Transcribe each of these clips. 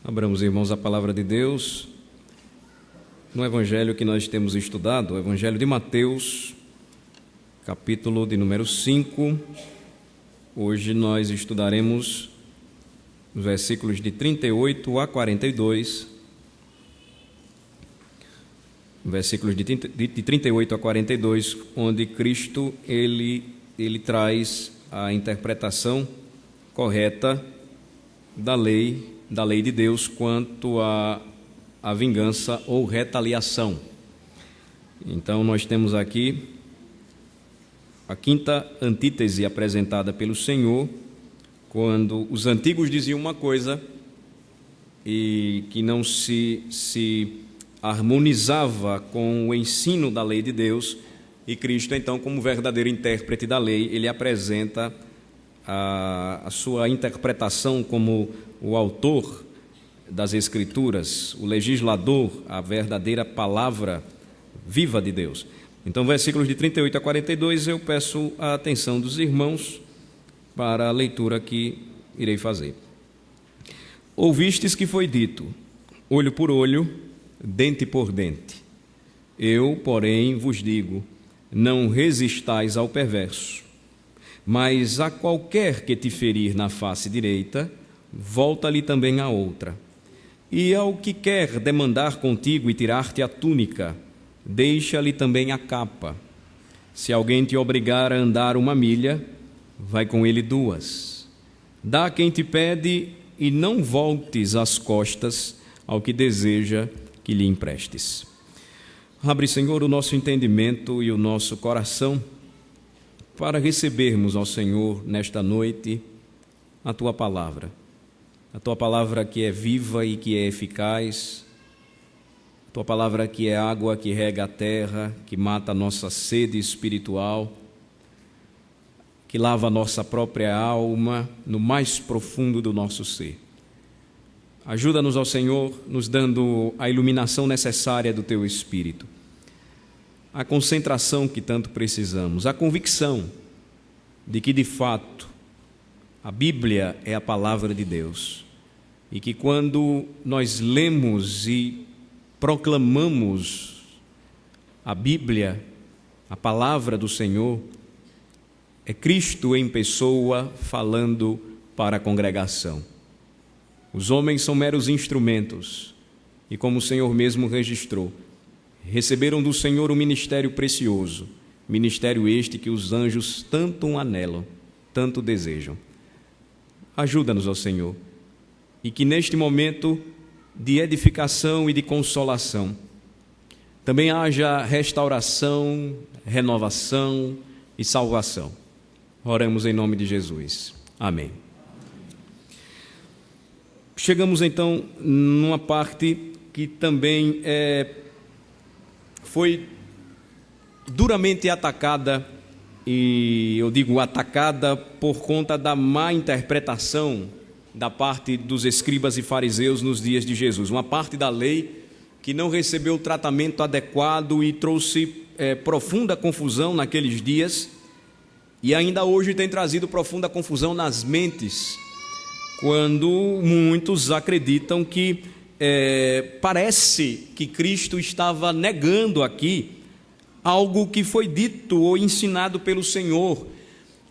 Abramos, irmãos, a palavra de Deus no Evangelho que nós temos estudado, o Evangelho de Mateus, capítulo de número 5. Hoje nós estudaremos os versículos de 38 a 42. Versículos de 38 a 42, onde Cristo ele traz a interpretação correta da lei de Deus quanto à vingança ou retaliação. Então nós temos aqui a quinta antítese apresentada pelo Senhor, quando os antigos diziam uma coisa e que não se harmonizava com o ensino da lei de Deus, e Cristo, então, como verdadeiro intérprete da lei, ele apresenta a sua interpretação como o autor das Escrituras, o legislador, a verdadeira palavra viva de Deus. Então, versículos de 38 a 42, eu peço a atenção dos irmãos para a leitura que irei fazer. Ouvistes que foi dito, olho por olho, dente por dente. Eu, porém, vos digo, não resistais ao perverso, mas a qualquer que te ferir na face direita, volta-lhe também a outra. E ao que quer demandar contigo e tirar-te a túnica, deixa-lhe também a capa. Se alguém te obrigar a andar 1 milha, vai com ele 2. Dá a quem te pede e não voltes as costas ao que deseja que lhe emprestes. Abre, Senhor, o nosso entendimento e o nosso coração para recebermos ao Senhor nesta noite a Tua palavra. A Tua palavra que é viva e que é eficaz, a Tua palavra que é água que rega a terra, que mata a nossa sede espiritual, que lava a nossa própria alma no mais profundo do nosso ser. Ajuda-nos, ó Senhor, nos dando a iluminação necessária do Teu Espírito, a concentração que tanto precisamos, a convicção de que, de fato, a Bíblia é a palavra de Deus e que quando nós lemos e proclamamos a Bíblia, a palavra do Senhor, é Cristo em pessoa falando para a congregação. Os homens são meros instrumentos e, como o Senhor mesmo registrou, receberam do Senhor um ministério precioso, ministério este que os anjos tanto anelam, tanto desejam. Ajuda-nos, ó Senhor, e que neste momento de edificação e de consolação também haja restauração, renovação e salvação. Oramos em nome de Jesus. Amém. Chegamos então numa parte que também foi duramente atacada, e eu digo atacada por conta da má interpretação da parte dos escribas e fariseus nos dias de Jesus. Uma parte da lei que não recebeu o tratamento adequado e trouxe profunda confusão naqueles dias, e ainda hoje tem trazido profunda confusão nas mentes, quando muitos acreditam que parece que Cristo estava negando aqui algo que foi dito ou ensinado pelo Senhor,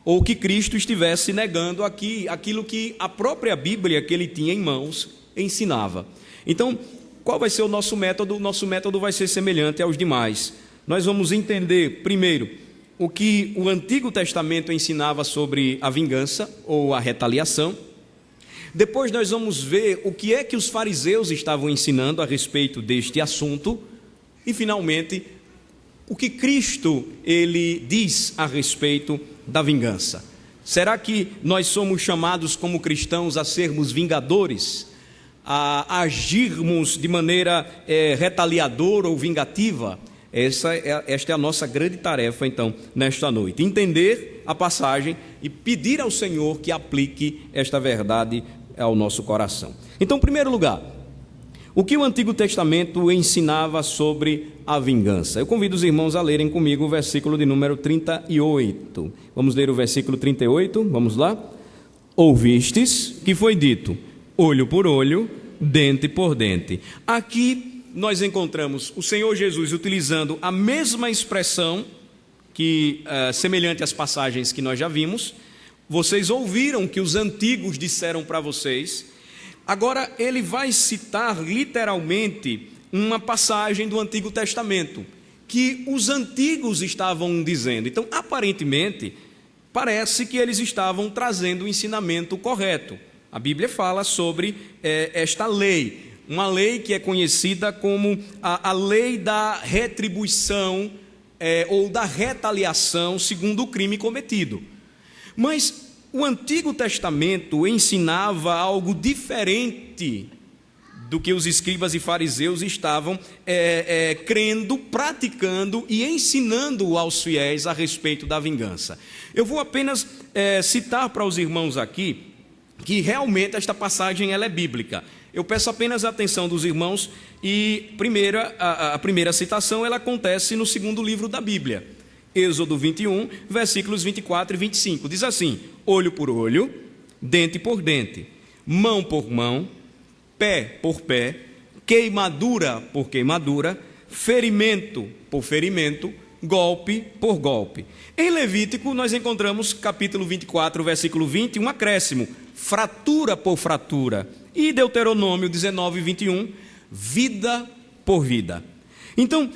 ou que Cristo estivesse negando aqui aquilo que a própria Bíblia que ele tinha em mãos ensinava. Então, qual vai ser o nosso método? O nosso método vai ser semelhante aos demais. Nós vamos entender, primeiro, o que o Antigo Testamento ensinava sobre a vingança ou a retaliação. Depois nós vamos ver o que é que os fariseus estavam ensinando a respeito deste assunto. E, finalmente, o que Cristo ele diz a respeito da vingança. Será que nós somos chamados como cristãos a sermos vingadores? A agirmos de maneira retaliadora ou vingativa? Esta é a nossa grande tarefa, então, nesta noite. Entender a passagem e pedir ao Senhor que aplique esta verdade ao nosso coração. Então, em primeiro lugar, o que o Antigo Testamento ensinava sobre a vingança? Eu convido os irmãos a lerem comigo o versículo de número 38. Vamos ler o versículo 38, vamos lá? Ouvistes que foi dito, olho por olho, dente por dente. Aqui nós encontramos o Senhor Jesus utilizando a mesma expressão que semelhante às passagens que nós já vimos. Vocês ouviram que os antigos disseram para vocês. Agora ele vai citar literalmente uma passagem do Antigo Testamento que os antigos estavam dizendo. Então, aparentemente, parece que eles estavam trazendo o ensinamento correto. A Bíblia fala sobre esta lei, uma lei que é conhecida como a lei da retribuição ou da retaliação segundo o crime cometido. Mas o Antigo Testamento ensinava algo diferente do que os escribas e fariseus estavam crendo, praticando e ensinando aos fiéis a respeito da vingança. Eu vou apenas citar para os irmãos aqui que realmente esta passagem ela é bíblica. Eu peço apenas a atenção dos irmãos e a primeira citação ela acontece no segundo livro da Bíblia, Êxodo 21, versículos 24 e 25. Diz assim: olho por olho, dente por dente, mão por mão, pé por pé, queimadura por queimadura, ferimento por ferimento, golpe por golpe. Em Levítico nós encontramos capítulo 24, versículo 20, um acréscimo, fratura por fratura. E Deuteronômio 19, 21, vida por vida. Então,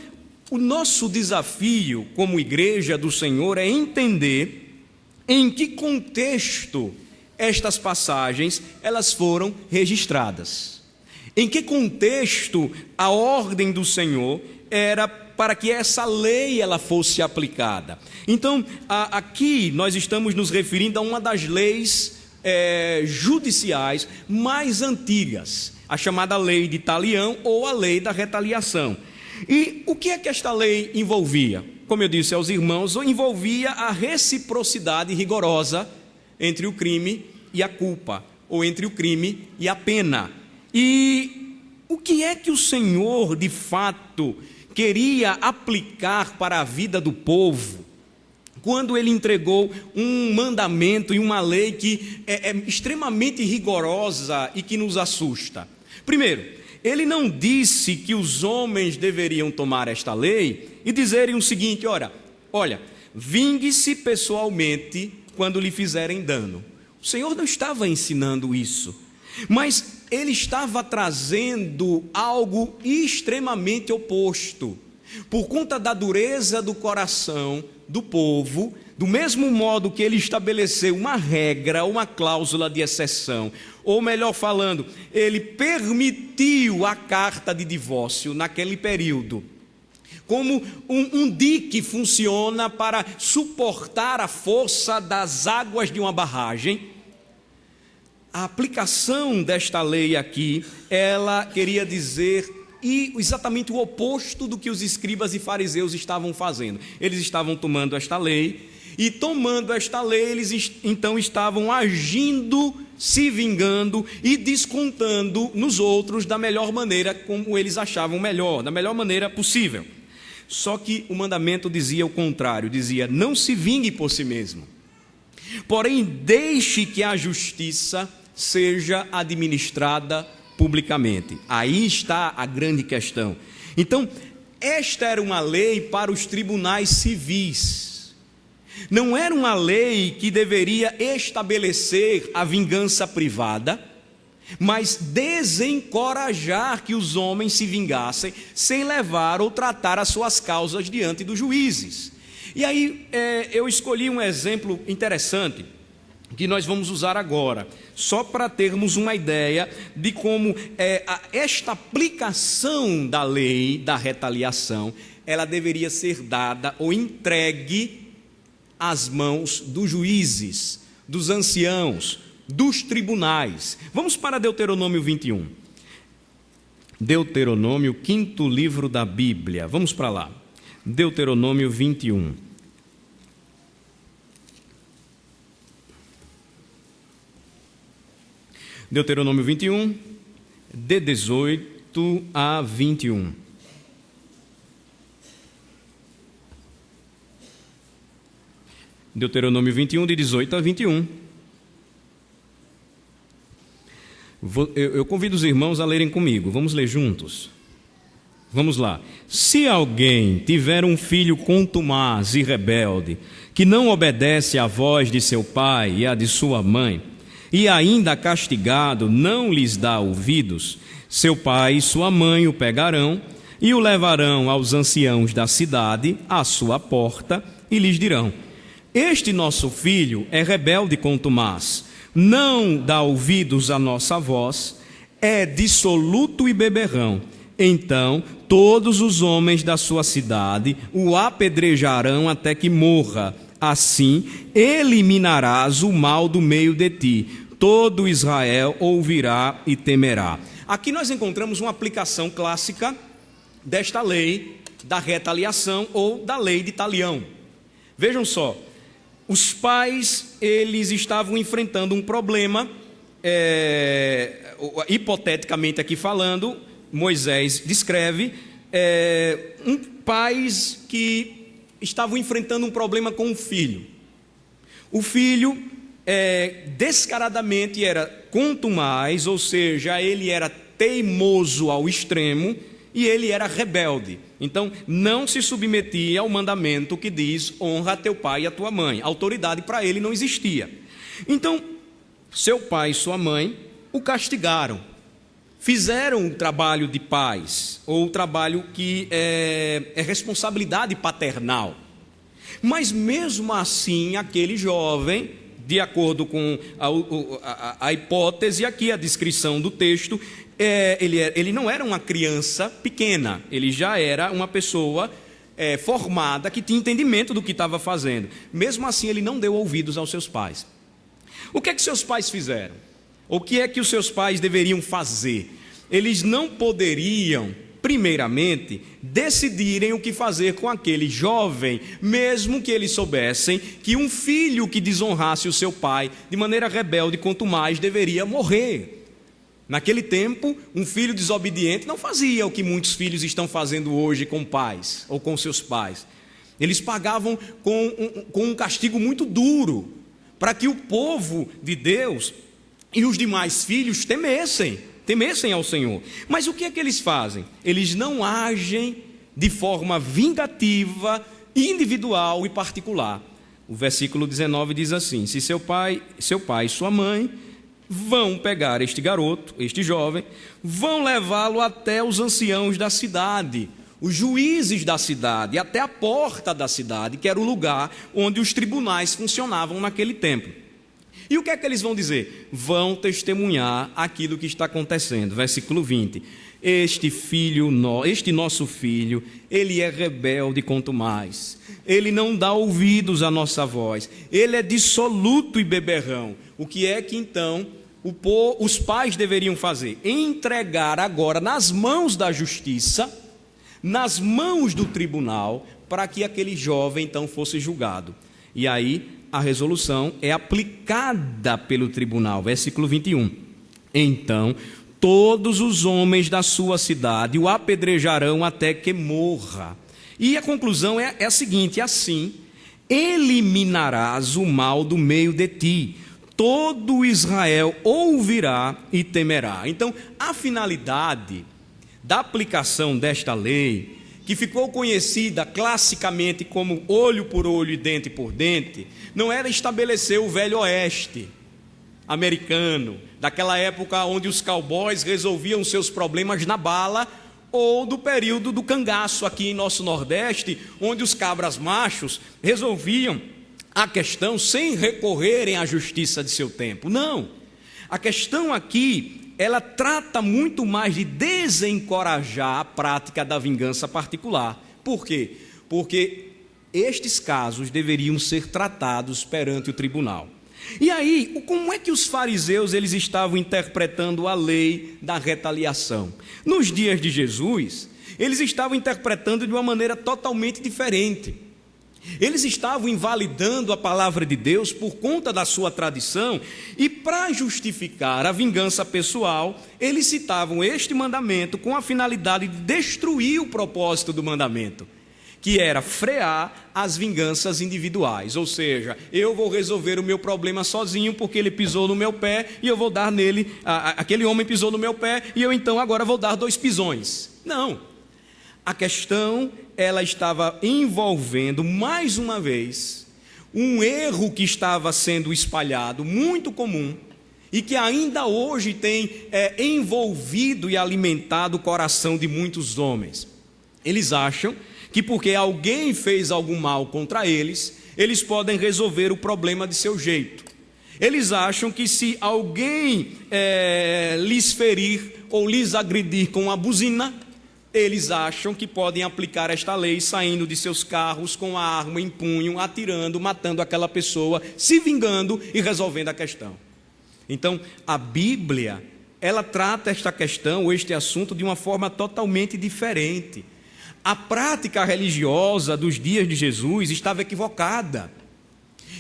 o nosso desafio como igreja do Senhor é entender em que contexto estas passagens elas foram registradas. Em que contexto a ordem do Senhor era para que essa lei ela fosse aplicada. Então, aqui nós estamos nos referindo a uma das leis judiciais mais antigas, a chamada lei de talião ou a lei da retaliação. E o que é que esta lei envolvia? Como eu disse aos irmãos, envolvia a reciprocidade rigorosa entre o crime e a culpa, ou entre o crime e a pena. E o que é que o Senhor, de fato, queria aplicar para a vida do povo, quando ele entregou um mandamento e uma lei que é extremamente rigorosa e que nos assusta? Primeiro, ele não disse que os homens deveriam tomar esta lei e dizerem o seguinte: olha, vingue-se pessoalmente quando lhe fizerem dano. O Senhor não estava ensinando isso, mas ele estava trazendo algo extremamente oposto. Por conta da dureza do coração do povo, do mesmo modo que ele estabeleceu uma regra, uma cláusula de exceção, ou melhor falando, ele permitiu a carta de divórcio naquele período, como um dique funciona para suportar a força das águas de uma barragem. A aplicação desta lei aqui, ela queria dizer exatamente o oposto do que os escribas e fariseus estavam fazendo. Eles estavam tomando esta lei, e tomando esta lei, eles então estavam agindo, se vingando e descontando nos outros da melhor maneira, como eles achavam melhor, da melhor maneira possível. Só que o mandamento dizia o contrário, dizia: não se vingue por si mesmo, porém deixe que a justiça seja administrada publicamente. Aí está a grande questão. Então, esta era uma lei para os tribunais civis. Não era uma lei que deveria estabelecer a vingança privada, mas desencorajar que os homens se vingassem sem levar ou tratar as suas causas diante dos juízes. E aí eu escolhi um exemplo interessante que nós vamos usar agora, só para termos uma ideia de como esta aplicação da lei da retaliação, ela deveria ser dada ou entregue às mãos dos juízes, dos anciãos, dos tribunais. Vamos para Deuteronômio 21. Deuteronômio, quinto livro da Bíblia. Vamos para lá. Deuteronômio 21. Deuteronômio 21, de 18 a 21. Deuteronômio 21, de 18 a 21. Eu convido os irmãos a lerem comigo. Vamos ler juntos? Vamos lá. Se alguém tiver um filho contumaz e rebelde, que não obedece à voz de seu pai e à de sua mãe, e ainda castigado não lhes dá ouvidos, seu pai e sua mãe o pegarão e o levarão aos anciãos da cidade, à sua porta, e lhes dirão: este nosso filho é rebelde e contumaz, não dá ouvidos à nossa voz, é dissoluto e beberrão. Então todos os homens da sua cidade o apedrejarão até que morra. Assim eliminarás o mal do meio de ti. Todo Israel ouvirá e temerá. Aqui nós encontramos uma aplicação clássica desta lei da retaliação ou da lei de talião. Vejam só, os pais, eles estavam enfrentando um problema, hipoteticamente aqui falando, Moisés descreve, pais que estavam enfrentando um problema com o filho. O filho, descaradamente, era contumaz, ou seja, ele era teimoso ao extremo e ele era rebelde. Então, não se submetia ao mandamento que diz: honra a teu pai e a tua mãe. Autoridade para ele não existia. Então, seu pai e sua mãe o castigaram. Fizeram o trabalho de pais, ou o trabalho que é responsabilidade paternal. Mas mesmo assim, aquele jovem, de acordo com a hipótese aqui, a descrição do texto, ele não era uma criança pequena, ele já era uma pessoa formada, que tinha entendimento do que estava fazendo. Mesmo assim, ele não deu ouvidos aos seus pais. O que é que seus pais fizeram? O que é que os seus pais deveriam fazer? Eles não poderiam, primeiramente, decidirem o que fazer com aquele jovem, mesmo que eles soubessem que um filho que desonrasse o seu pai de maneira rebelde, quanto mais, deveria morrer. Naquele tempo, um filho desobediente não fazia o que muitos filhos estão fazendo hoje com pais ou com seus pais. Eles pagavam com um castigo muito duro, para que o povo de Deus e os demais filhos temessem ao Senhor. Mas o que é que eles fazem? Eles não agem de forma vingativa, individual e particular. O versículo 19 diz assim: se seu pai e sua mãe vão pegar este garoto, este jovem, vão levá-lo até os anciãos da cidade, os juízes da cidade, até a porta da cidade, que era o lugar onde os tribunais funcionavam naquele tempo. E o que é que eles vão dizer? Vão testemunhar aquilo que está acontecendo. Versículo 20: este nosso filho, ele é rebelde quanto mais, ele não dá ouvidos à nossa voz, ele é dissoluto e beberrão. O que é que então os pais deveriam fazer? Entregar agora nas mãos da justiça, nas mãos do tribunal, para que aquele jovem então fosse julgado. E aí a resolução é aplicada pelo tribunal. Versículo 21. Então todos os homens da sua cidade o apedrejarão até que morra. E a conclusão é a seguinte: assim eliminarás o mal do meio de ti, todo Israel ouvirá e temerá. Então, a finalidade da aplicação desta lei, que ficou conhecida classicamente como olho por olho e dente por dente, não era estabelecer o velho oeste americano, daquela época onde os cowboys resolviam seus problemas na bala, ou do período do cangaço aqui em nosso Nordeste, onde os cabras machos resolviam a questão sem recorrerem à justiça de seu tempo. Não, a questão aqui, ela trata muito mais de desencorajar a prática da vingança particular. Por quê? Porque estes casos deveriam ser tratados perante o tribunal. E aí, como é que os fariseus eles estavam interpretando a lei da retaliação? Nos dias de Jesus, eles estavam interpretando de uma maneira totalmente diferente. Eles estavam invalidando a palavra de Deus por conta da sua tradição, e para justificar a vingança pessoal, eles citavam este mandamento com a finalidade de destruir o propósito do mandamento, que era frear as vinganças individuais, ou seja, eu vou resolver o meu problema sozinho porque ele pisou no meu pé e eu vou dar nele, aquele homem pisou no meu pé e eu então agora vou dar 2 pisões. Não, a questão ela estava envolvendo mais uma vez um erro que estava sendo espalhado, muito comum, e que ainda hoje tem envolvido e alimentado o coração de muitos homens. Eles acham que porque alguém fez algum mal contra eles, eles podem resolver o problema de seu jeito. Eles acham que se alguém lhes ferir ou lhes agredir com uma buzina, eles acham que podem aplicar esta lei saindo de seus carros com a arma em punho, atirando, matando aquela pessoa, se vingando e resolvendo a questão. Então, a Bíblia, ela trata esta questão ou este assunto de uma forma totalmente diferente. A prática religiosa dos dias de Jesus estava equivocada.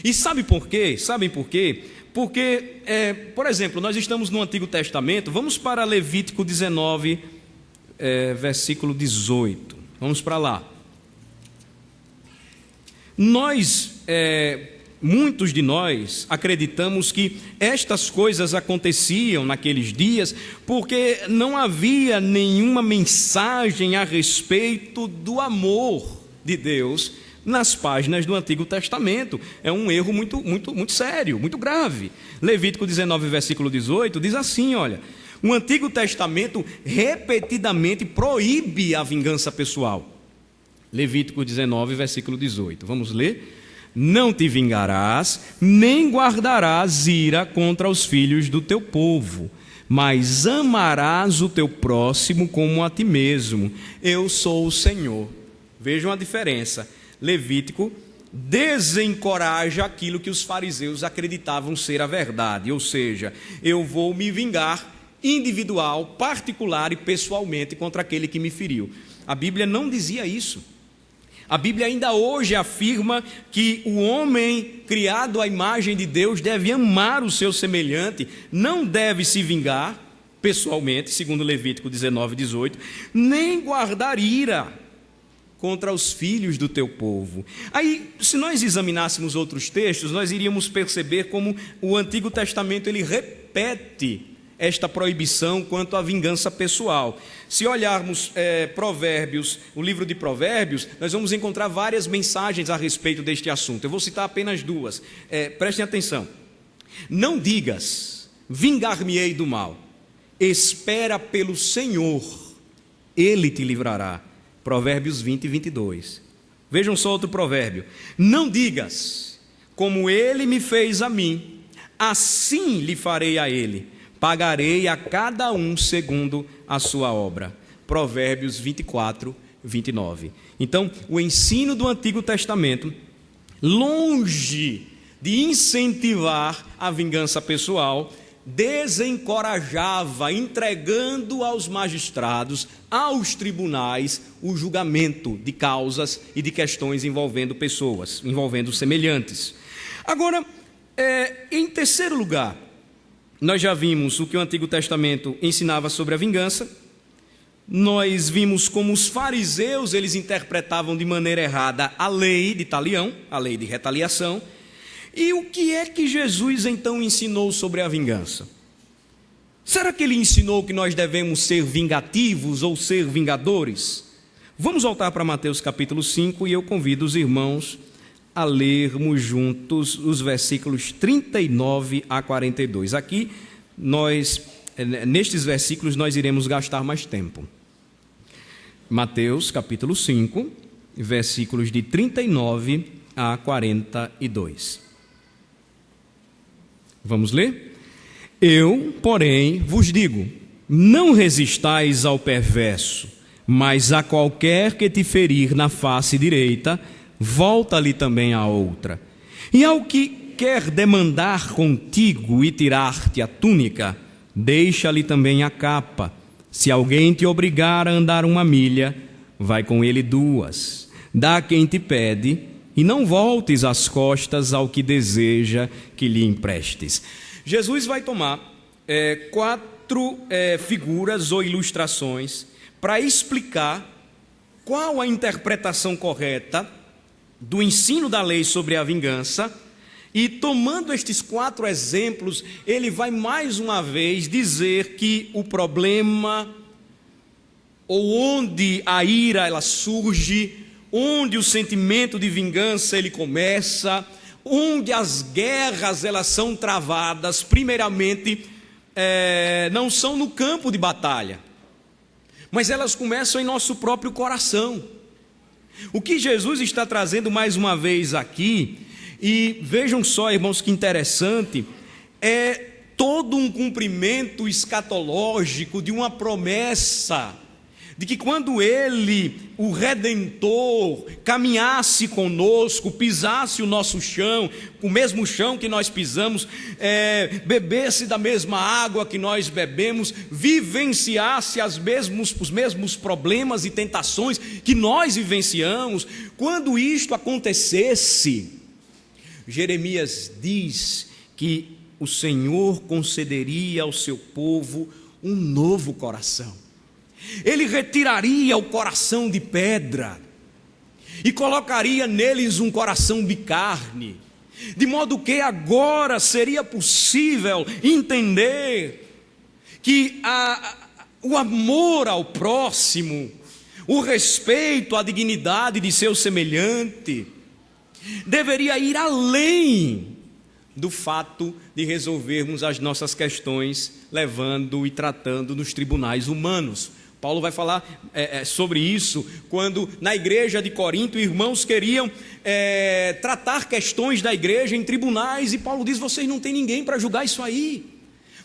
E sabe por quê? Sabem por quê? Porque, por exemplo, nós estamos no Antigo Testamento, vamos para Levítico 19, versículo 18. Vamos para lá. Muitos de nós acreditamos que estas coisas aconteciam naqueles dias porque não havia nenhuma mensagem a respeito do amor de Deus nas páginas do Antigo Testamento. É um erro muito sério, muito grave. Levítico 19, versículo 18, diz assim, olha: o Antigo Testamento repetidamente proíbe a vingança pessoal. Levítico 19, versículo 18. Vamos ler? Não te vingarás, nem guardarás ira contra os filhos do teu povo, mas amarás o teu próximo como a ti mesmo. Eu sou o Senhor. Vejam a diferença. Levítico desencoraja aquilo que os fariseus acreditavam ser a verdade, ou seja, eu vou me vingar individual, particular e pessoalmente contra aquele que me feriu. A Bíblia não dizia isso. A Bíblia ainda hoje afirma que o homem criado à imagem de Deus deve amar o seu semelhante, não deve se vingar pessoalmente, segundo Levítico 19, 18, nem guardar ira contra os filhos do teu povo. Aí, se nós examinássemos outros textos, nós iríamos perceber como o Antigo Testamento ele repete esta proibição quanto à vingança pessoal. Se olharmos Provérbios, o livro de Provérbios, nós vamos encontrar várias mensagens a respeito deste assunto. Eu vou citar apenas 2. Prestem atenção. Não digas, vingar-me-ei do mal. Espera pelo Senhor, Ele te livrará. Provérbios 20 e 22. Vejam só outro provérbio. Não digas, como Ele me fez a mim, assim lhe farei a Ele. Pagarei a cada um segundo a sua obra. Provérbios 24, 29. Então, o ensino do Antigo Testamento, longe de incentivar a vingança pessoal, desencorajava, entregando aos magistrados, aos tribunais, o julgamento de causas e de questões envolvendo pessoas, envolvendo semelhantes. Agora, em terceiro lugar, nós já vimos o que o Antigo Testamento ensinava sobre a vingança. Nós vimos como os fariseus, eles interpretavam de maneira errada a lei de talião, a lei de retaliação. E o que é que Jesus então ensinou sobre a vingança? Será que ele ensinou que nós devemos ser vingativos ou ser vingadores? Vamos voltar para Mateus capítulo 5 e eu convido os irmãos a lermos juntos os versículos 39 a 42. Aqui, nestes versículos, nós iremos gastar mais tempo. Mateus, capítulo 5, versículos de 39 a 42. Vamos ler? Eu, porém, vos digo, não resistais ao perverso, mas a qualquer que te ferir na face direita, volta-lhe também a outra. E ao que quer demandar contigo e tirar-te a túnica, deixa-lhe também a capa. Se alguém te obrigar a andar 1 milha, vai com ele 2. Dá a quem te pede, e não voltes as costas ao que deseja que lhe emprestes. Jesus vai tomar 4 figuras ou ilustrações para explicar qual a interpretação correta do ensino da lei sobre a vingança, e tomando estes 4 exemplos, ele vai mais uma vez dizer que o problema, ou onde a ira ela surge, onde o sentimento de vingança ele começa, onde as guerras elas são travadas, primeiramente, não são no campo de batalha, mas elas começam em nosso próprio coração. O que Jesus está trazendo mais uma vez aqui, e vejam só, irmãos, que interessante, é todo um cumprimento escatológico de uma promessa, de que quando Ele, o Redentor, caminhasse conosco, pisasse o nosso chão, o mesmo chão que nós pisamos, bebesse da mesma água que nós bebemos, vivenciasse os mesmos problemas e tentações que nós vivenciamos, quando isto acontecesse, Jeremias diz que o Senhor concederia ao seu povo um novo coração. Ele retiraria o coração de pedra e colocaria neles um coração de carne, de modo que agora seria possível entender que o amor ao próximo, o respeito à dignidade de seu semelhante, deveria ir além do fato de resolvermos as nossas questões levando e tratando nos tribunais humanos. Paulo vai falar sobre isso quando na igreja de Corinto irmãos queriam tratar questões da igreja em tribunais, e Paulo diz: vocês não têm ninguém para julgar isso aí,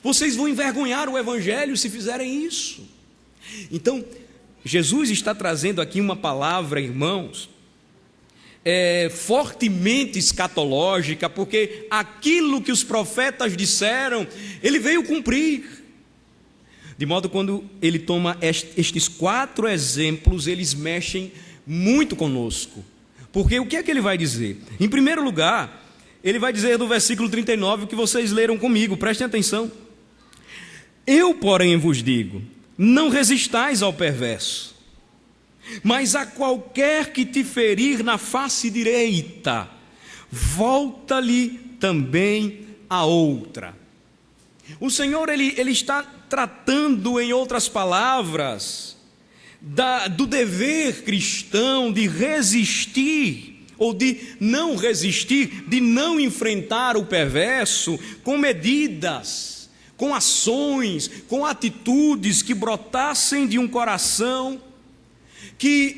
vocês vão envergonhar o evangelho se fizerem isso. Então Jesus está trazendo aqui uma palavra, irmãos, fortemente escatológica, porque aquilo que os profetas disseram, ele veio cumprir. De modo que quando ele toma estes 4 exemplos, eles mexem muito conosco. Porque o que é que ele vai dizer? Em primeiro lugar, ele vai dizer no versículo 39, o que vocês leram comigo, prestem atenção. Eu, porém, vos digo, não resistais ao perverso, mas a qualquer que te ferir na face direita, volta-lhe também a outra. O Senhor, ele está tratando, em outras palavras, do dever cristão de resistir, ou de não resistir, de não enfrentar o perverso com medidas, com ações, com atitudes que brotassem de um coração que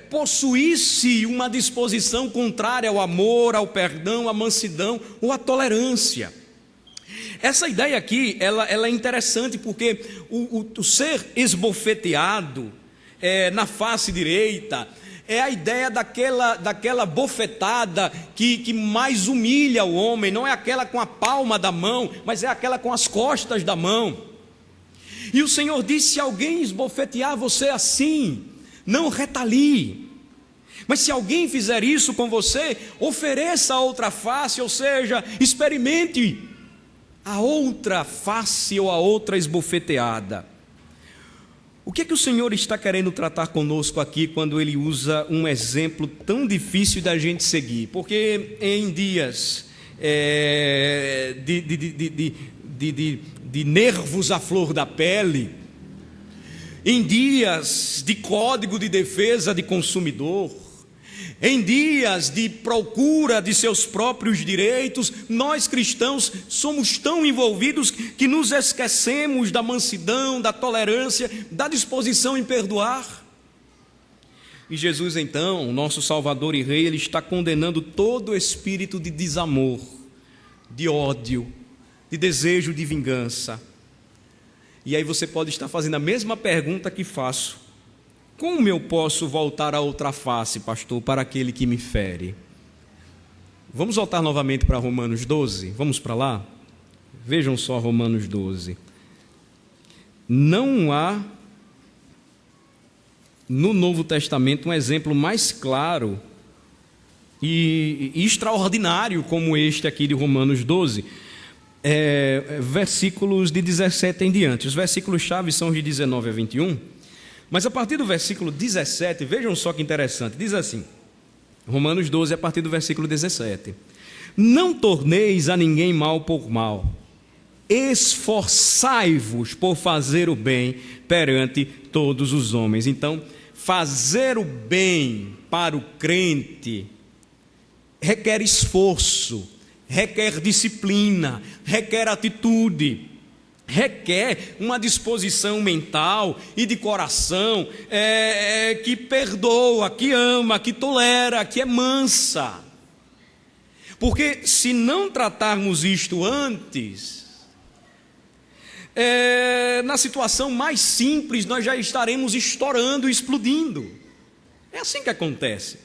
possuísse uma disposição contrária ao amor, ao perdão, à mansidão ou à tolerância. Essa ideia aqui, ela é interessante, porque o ser esbofeteado na face direita é a ideia daquela bofetada que mais humilha o homem. Não é aquela com a palma da mão, mas é aquela com as costas da mão. E o Senhor disse: se alguém esbofetear você assim, não retalie. Mas se alguém fizer isso com você, ofereça a outra face, ou seja, experimente a outra face ou a outra esbofeteada. O que é que o Senhor está querendo tratar conosco aqui quando Ele usa um exemplo tão difícil da gente seguir? Porque em dias de nervos à flor da pele, em dias de código de defesa de consumidor, em dias de procura de seus próprios direitos, nós cristãos somos tão envolvidos que nos esquecemos da mansidão, da tolerância, da disposição em perdoar. E Jesus, então, nosso Salvador e Rei, Ele está condenando todo espírito de desamor, de ódio, de desejo de vingança. E aí você pode estar fazendo a mesma pergunta que faço: como eu posso voltar a outra face, pastor, para aquele que me fere? Vamos voltar novamente para Romanos 12? Vamos para lá? Vejam só Romanos 12. Não há no Novo Testamento um exemplo mais claro e extraordinário como este aqui de Romanos 12. Versículos de 17 em diante. Os versículos-chave são de 19 a 21. Mas a partir do versículo 17, vejam só que interessante, diz assim, Romanos 12, a partir do versículo 17: não torneis a ninguém mal por mal, esforçai-vos por fazer o bem perante todos os homens. Então, fazer o bem para o crente requer esforço, requer disciplina, requer atitude, requer uma disposição mental e de coração que perdoa, que ama, que tolera, que é mansa. Porque se não tratarmos isto antes, na situação mais simples nós já estaremos estourando, explodindo. É assim que acontece.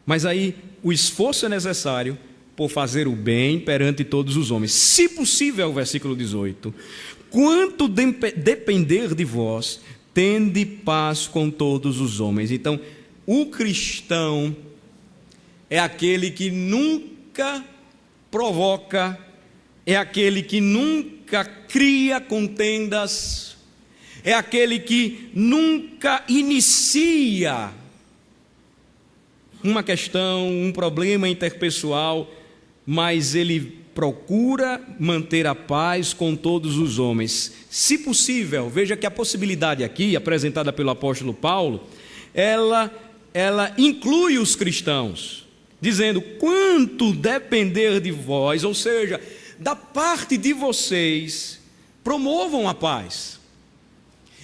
Mas aí o esforço é necessário por fazer o bem perante todos os homens. Se possível, o versículo 18: quanto depender de vós, tende paz com todos os homens. Então, o cristão é aquele que nunca provoca, é aquele que nunca cria contendas, é aquele que nunca inicia uma questão, um problema interpessoal, mas ele procura manter a paz com todos os homens. Se possível, veja que a possibilidade aqui, apresentada pelo apóstolo Paulo, ela inclui os cristãos, dizendo: quanto depender de vós, ou seja, da parte de vocês, promovam a paz.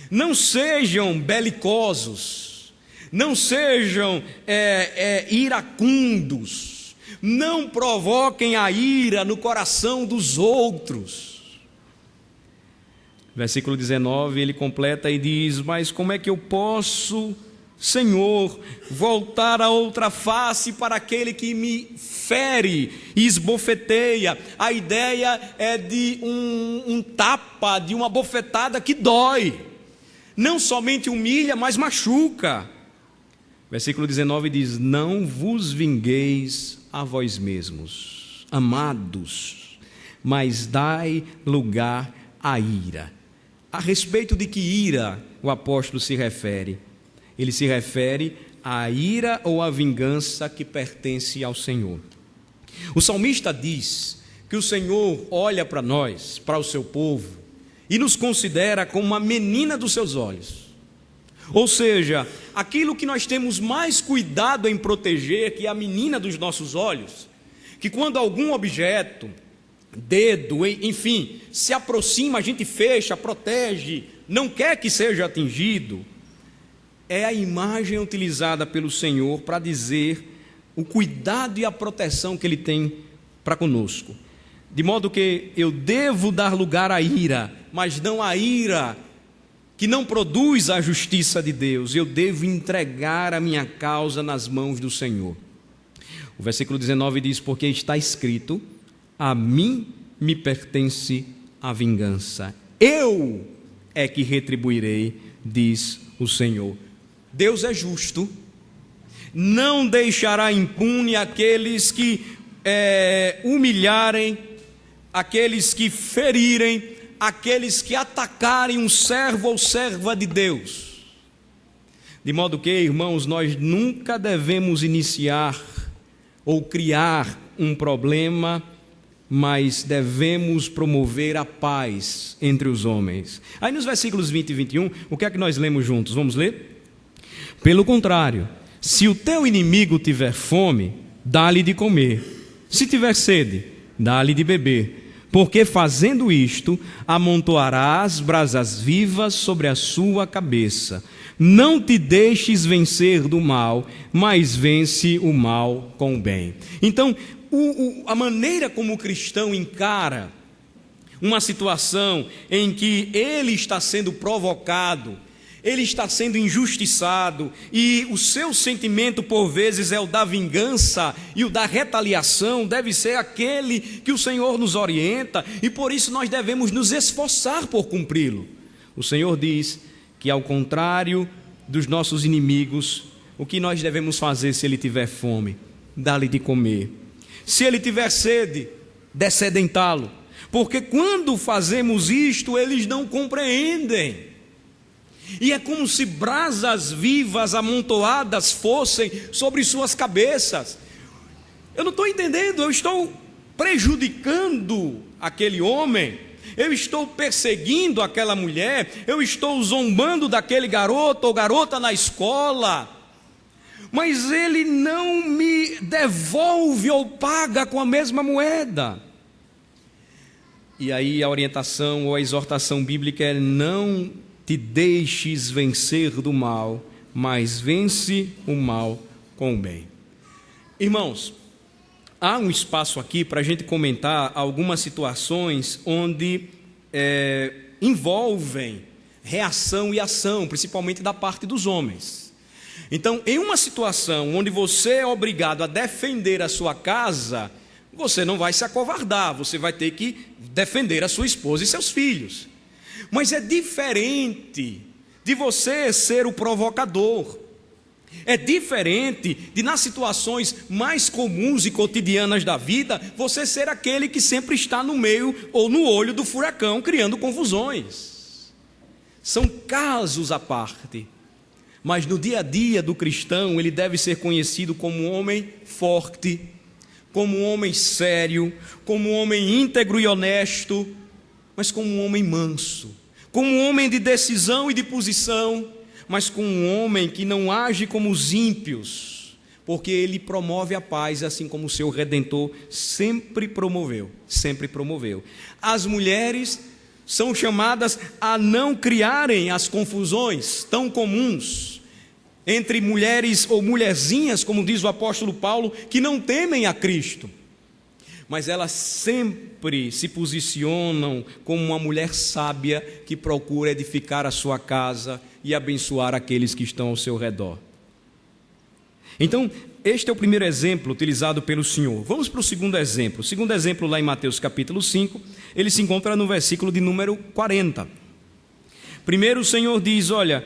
Não sejam belicosos, não sejam iracundos, não provoquem a ira no coração dos outros. Versículo 19, ele completa e diz: mas como é que eu posso, Senhor, voltar a outra face para aquele que me fere e esbofeteia? A ideia é de um tapa, de uma bofetada que dói, não somente humilha, mas machuca. Versículo 19 diz: não vos vingueis a vós mesmos, amados, mas dai lugar à ira. A respeito de que ira o apóstolo se refere? Ele se refere à ira ou à vingança que pertence ao Senhor. O salmista diz que o Senhor olha para nós, para o seu povo, e nos considera como uma menina dos seus olhos. Ou seja, aquilo que nós temos mais cuidado em proteger, que é a menina dos nossos olhos, que quando algum objeto, dedo, enfim, se aproxima, a gente fecha, protege, não quer que seja atingido, é a imagem utilizada pelo Senhor para dizer o cuidado e a proteção que Ele tem para conosco. De modo que eu devo dar lugar à ira, mas não à ira que não produz a justiça de Deus. Eu devo entregar a minha causa nas mãos do Senhor. O versículo 19 diz: porque está escrito: a mim me pertence a vingança, eu é que retribuirei, diz o Senhor. Deus é justo, não deixará impune aqueles que humilharem, aqueles que ferirem, aqueles que atacarem um servo ou serva de Deus. De modo que, irmãos, nós nunca devemos iniciar ou criar um problema, mas devemos promover a paz entre os homens. Aí nos versículos 20 e 21, o que é que nós lemos juntos? Vamos ler? Pelo contrário, se o teu inimigo tiver fome, dá-lhe de comer. Se tiver sede, dá-lhe de beber. Porque fazendo isto, amontoarás brasas vivas sobre a sua cabeça. Não te deixes vencer do mal, mas vence o mal com o bem. Então, a maneira como o cristão encara uma situação em que ele está sendo provocado, ele está sendo injustiçado, e o seu sentimento por vezes é o da vingança e o da retaliação, deve ser aquele que o Senhor nos orienta, e por isso nós devemos nos esforçar por cumpri-lo. O Senhor diz que, ao contrário dos nossos inimigos, o que nós devemos fazer se ele tiver fome? Dá-lhe de comer. Se ele tiver sede, dessedentá-lo. Porque quando fazemos isto, eles não compreendem. e é como se brasas vivas amontoadas fossem sobre suas cabeças. Eu não estou entendendo, eu estou prejudicando aquele homem, eu estou perseguindo aquela mulher, eu estou zombando daquele garoto ou garota na escola, mas ele não me devolve ou paga com a mesma moeda. E aí a orientação ou a exortação bíblica é: não te deixes vencer do mal, mas vence o mal com o bem. Irmãos, há um espaço aqui para a gente comentar algumas situações onde envolvem reação e ação, principalmente da parte dos homens. Então, em uma situação onde você é obrigado a defender a sua casa, você não vai se acovardar, você vai ter que defender a sua esposa e seus filhos. Mas é diferente de você ser o provocador. É diferente de, nas situações mais comuns e cotidianas da vida, você ser aquele que sempre está no meio ou no olho do furacão, criando confusões. São casos à parte. Mas no dia a dia do cristão, ele deve ser conhecido como um homem forte, como um homem sério, como um homem íntegro e honesto, mas como um homem manso, como um homem de decisão e de posição, mas com um homem que não age como os ímpios, porque ele promove a paz, assim como o seu Redentor sempre promoveu, sempre promoveu. As mulheres são chamadas a não criarem as confusões tão comuns entre mulheres ou mulherzinhas, como diz o apóstolo Paulo, que não temem a Cristo, mas elas sempre se posicionam como uma mulher sábia que procura edificar a sua casa e abençoar aqueles que estão ao seu redor. Então, este é o primeiro exemplo utilizado pelo Senhor. Vamos para o segundo exemplo. O segundo exemplo, lá em Mateus capítulo 5, ele se encontra no versículo de número 40. Primeiro o Senhor diz: olha,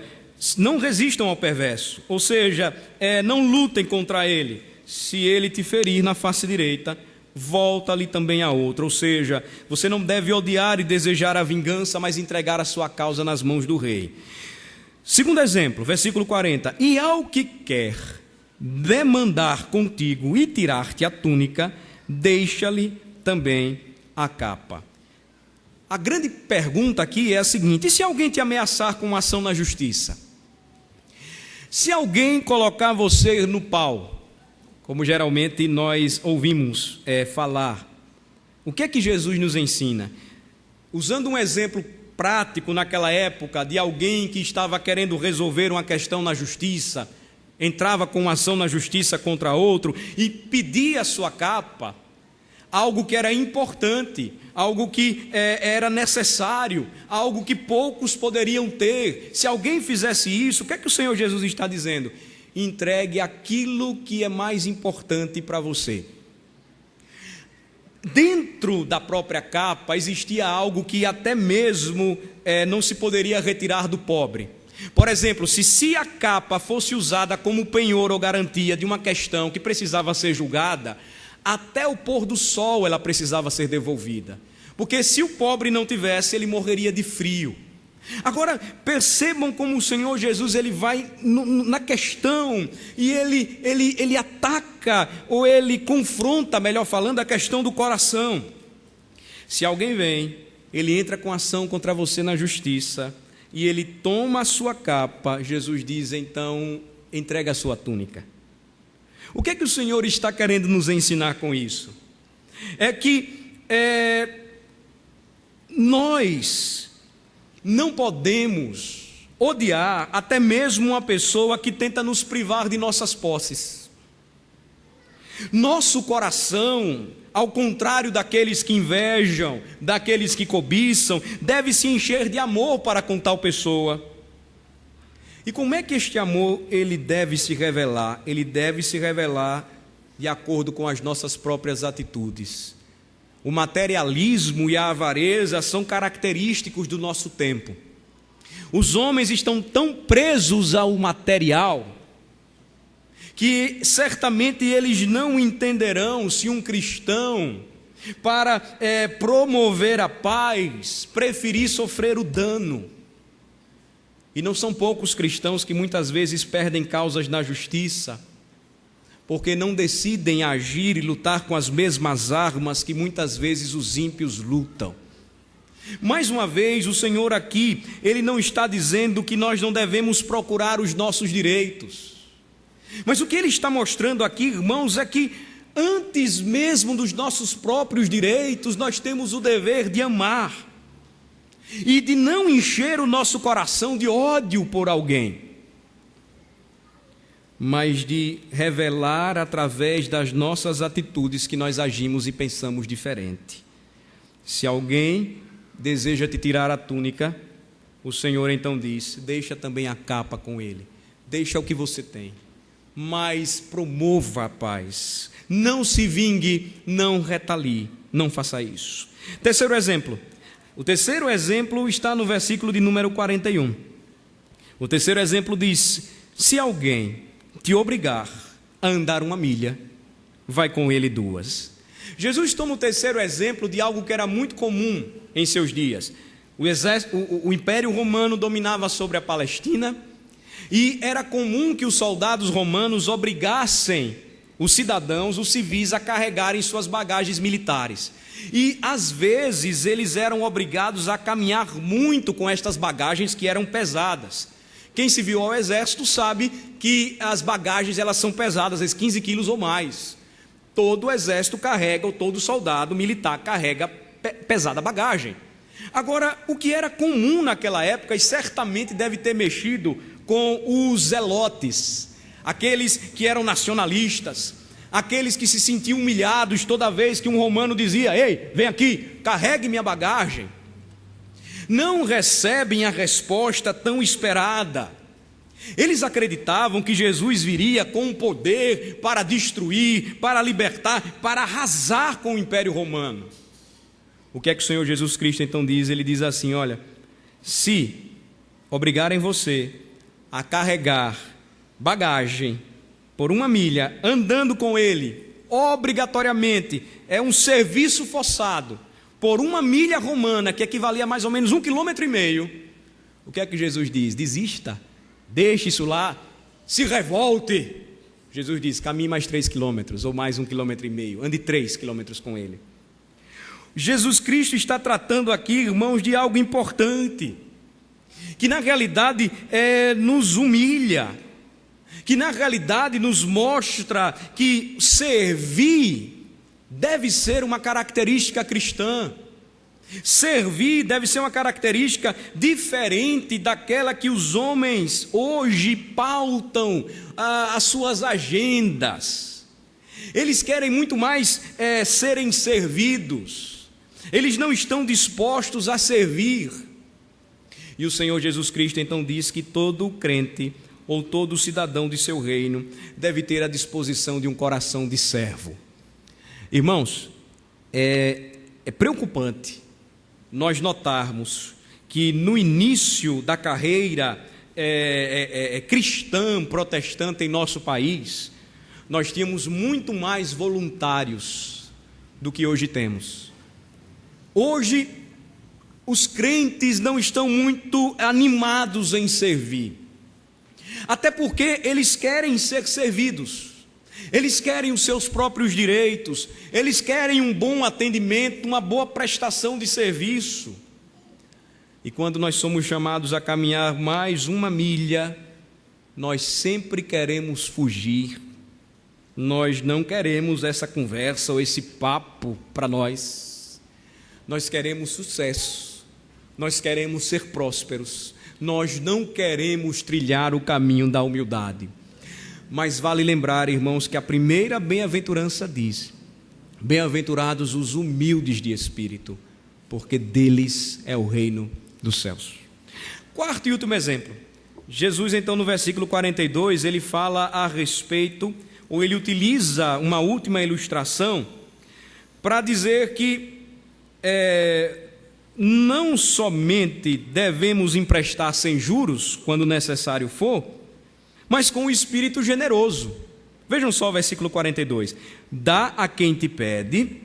não resistam ao perverso, ou seja, não lutem contra ele. Se ele te ferir na face direita, volta-lhe também a outra. Ou seja, você não deve odiar e desejar a vingança, mas entregar a sua causa nas mãos do rei. Segundo exemplo, versículo 40: e ao que quer demandar contigo e tirar-te a túnica, deixa-lhe também a capa. A grande pergunta aqui é a seguinte: e se alguém te ameaçar com uma ação na justiça? Se alguém colocar você no pau, como geralmente nós ouvimos falar, o que é que Jesus nos ensina? Usando um exemplo prático naquela época de alguém que estava querendo resolver uma questão na justiça, entrava com uma ação na justiça contra outro e pedia a sua capa, algo que era importante, algo que era necessário, algo que poucos poderiam ter. Se alguém fizesse isso, o que é que o Senhor Jesus está dizendo? Entregue aquilo que é mais importante para você. Dentro da própria capa existia algo que até mesmo não se poderia retirar do pobre. Por exemplo, se a capa fosse usada como penhor ou garantia de uma questão que precisava ser julgada, até o pôr do sol ela precisava ser devolvida, porque se o pobre não tivesse, ele morreria de frio. Agora, percebam como o Senhor Jesus ele vai na questão e ele ataca, ou ele confronta, melhor falando, a questão do coração. Se alguém vem, ele entra com ação contra você na justiça e ele toma a sua capa, Jesus diz, então, entrega a sua túnica. O que é que o Senhor está querendo nos ensinar com isso? É que nós não podemos odiar até mesmo uma pessoa que tenta nos privar de nossas posses. Nosso coração, ao contrário daqueles que invejam, daqueles que cobiçam, deve se encher de amor para com tal pessoa. E como é que este amor ele deve se revelar? Ele deve se revelar de acordo com as nossas próprias atitudes. O materialismo e a avareza são característicos do nosso tempo. Os homens estão tão presos ao material que certamente eles não entenderão se um cristão, para promover a paz, preferir sofrer o dano. E não são poucos cristãos que muitas vezes perdem causas na justiça, porque não decidem agir e lutar com as mesmas armas que muitas vezes os ímpios lutam. Mais uma vez, o Senhor aqui, Ele não está dizendo que nós não devemos procurar os nossos direitos. Mas o que Ele está mostrando aqui, irmãos, é que antes mesmo dos nossos próprios direitos, nós temos o dever de amar e de não encher o nosso coração de ódio por alguém, mas de revelar através das nossas atitudes que nós agimos e pensamos diferente. Se alguém deseja te tirar a túnica, o Senhor então diz: deixa também a capa com ele, deixa o que você tem, mas promova a paz, não se vingue, não retalie, não faça isso. Terceiro exemplo. O terceiro exemplo está no versículo de número 41. O terceiro exemplo diz: se alguém te obrigar a andar 1 milha, vai com ele 2. Jesus toma o terceiro exemplo de algo que era muito comum em seus dias. O Império Romano dominava sobre a Palestina e era comum que os soldados romanos obrigassem os cidadãos, os civis, a carregarem suas bagagens militares. E às vezes eles eram obrigados a caminhar muito com estas bagagens que eram pesadas. Quem se viu ao exército sabe que as bagagens elas são pesadas, às vezes 15 quilos ou mais. Todo o exército carrega, ou todo soldado militar carrega pesada bagagem. Agora, o que era comum naquela época, e certamente deve ter mexido com os zelotes, aqueles que eram nacionalistas, aqueles que se sentiam humilhados toda vez que um romano dizia: ei, vem aqui, carregue minha bagagem, não recebem a resposta tão esperada. Eles acreditavam que Jesus viria com poder para destruir, para libertar, para arrasar com o Império Romano. O que é que o Senhor Jesus Cristo então diz? Ele diz assim: olha, se obrigarem você a carregar bagagem por 1 milha, andando com ele, obrigatoriamente, é um serviço forçado, por 1 milha romana, que equivalia a mais ou menos 1,5 km, o que é que Jesus diz? Desista, deixe isso lá, se revolte. Jesus diz: caminhe mais 3 quilômetros, ou mais 1,5 km, ande 3 quilômetros com ele. Jesus Cristo está tratando aqui, irmãos, de algo importante, que na realidade nos humilha, que na realidade nos mostra que servir deve ser uma característica cristã. Servir deve ser uma característica diferente daquela que os homens hoje pautam as suas agendas. Eles querem muito mais serem servidos. Eles não estão dispostos a servir. E o Senhor Jesus Cristo então diz que todo crente ou todo cidadão de seu reino deve ter a disposição de um coração de servo. Irmãos, é preocupante nós notarmos que no início da carreira cristã, protestante em nosso país, nós tínhamos muito mais voluntários do que hoje temos. Hoje, os crentes não estão muito animados em servir, até porque eles querem ser servidos, eles querem os seus próprios direitos, eles querem um bom atendimento, uma boa prestação de serviço. E quando nós somos chamados a caminhar mais 1 milha, nós sempre queremos fugir, nós não queremos essa conversa ou esse papo para nós. Nós queremos sucesso, nós queremos ser prósperos, nós não queremos trilhar o caminho da humildade. Mas vale lembrar, irmãos, que a primeira bem-aventurança diz: bem-aventurados os humildes de espírito, porque deles é o reino dos céus. Quarto e último exemplo. Jesus então no versículo 42, ele fala a respeito, ou ele utiliza uma última ilustração para dizer que não somente devemos emprestar sem juros, quando necessário for, mas com o espírito generoso. Vejam só o versículo 42. Dá a quem te pede,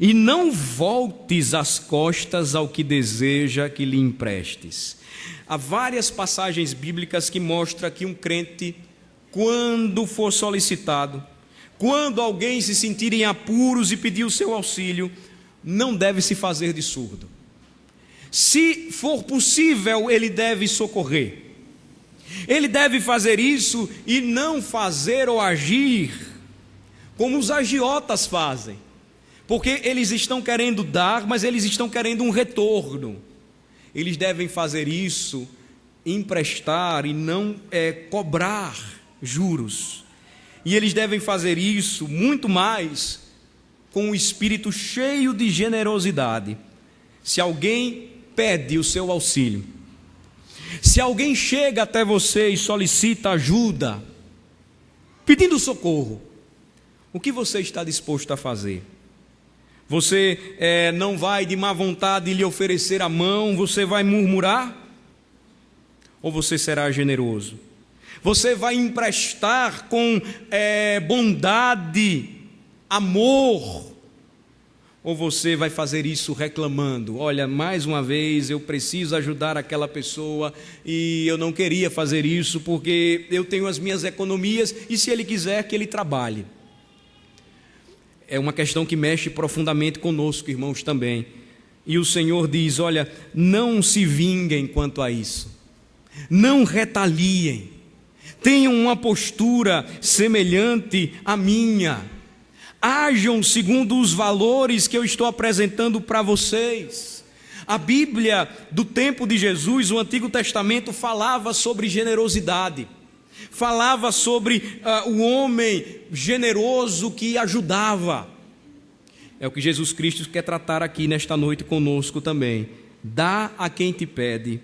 e não voltes as costas ao que deseja que lhe emprestes. Há várias passagens bíblicas que mostram que um crente, quando for solicitado, quando alguém se sentir em apuros e pedir o seu auxílio, não deve se fazer de surdo. Se for possível, ele deve socorrer. Ele deve fazer isso e não fazer ou agir como os agiotas fazem, porque eles estão querendo dar, mas eles estão querendo um retorno. Eles devem fazer isso, emprestar e não cobrar juros. E eles devem fazer isso muito mais com um espírito cheio de generosidade. Se alguém pede o seu auxílio, se alguém chega até você e solicita ajuda, pedindo socorro, o que você está disposto a fazer? Você não vai de má vontade lhe oferecer a mão, você vai murmurar? Ou você será generoso? Você vai emprestar com bondade, amor? Ou você vai fazer isso reclamando? Olha, mais uma vez eu preciso ajudar aquela pessoa e eu não queria fazer isso porque eu tenho as minhas economias e se ele quiser que ele trabalhe. É uma questão que mexe profundamente conosco, irmãos, também. E o Senhor diz, olha, não se vinguem quanto a isso. Não retaliem. Tenham uma postura semelhante à minha. Ajam segundo os valores que eu estou apresentando para vocês. A Bíblia do tempo de Jesus, o Antigo Testamento, falava sobre generosidade. Falava sobre o homem generoso que ajudava. É o que Jesus Cristo quer tratar aqui nesta noite conosco também. Dá a quem te pede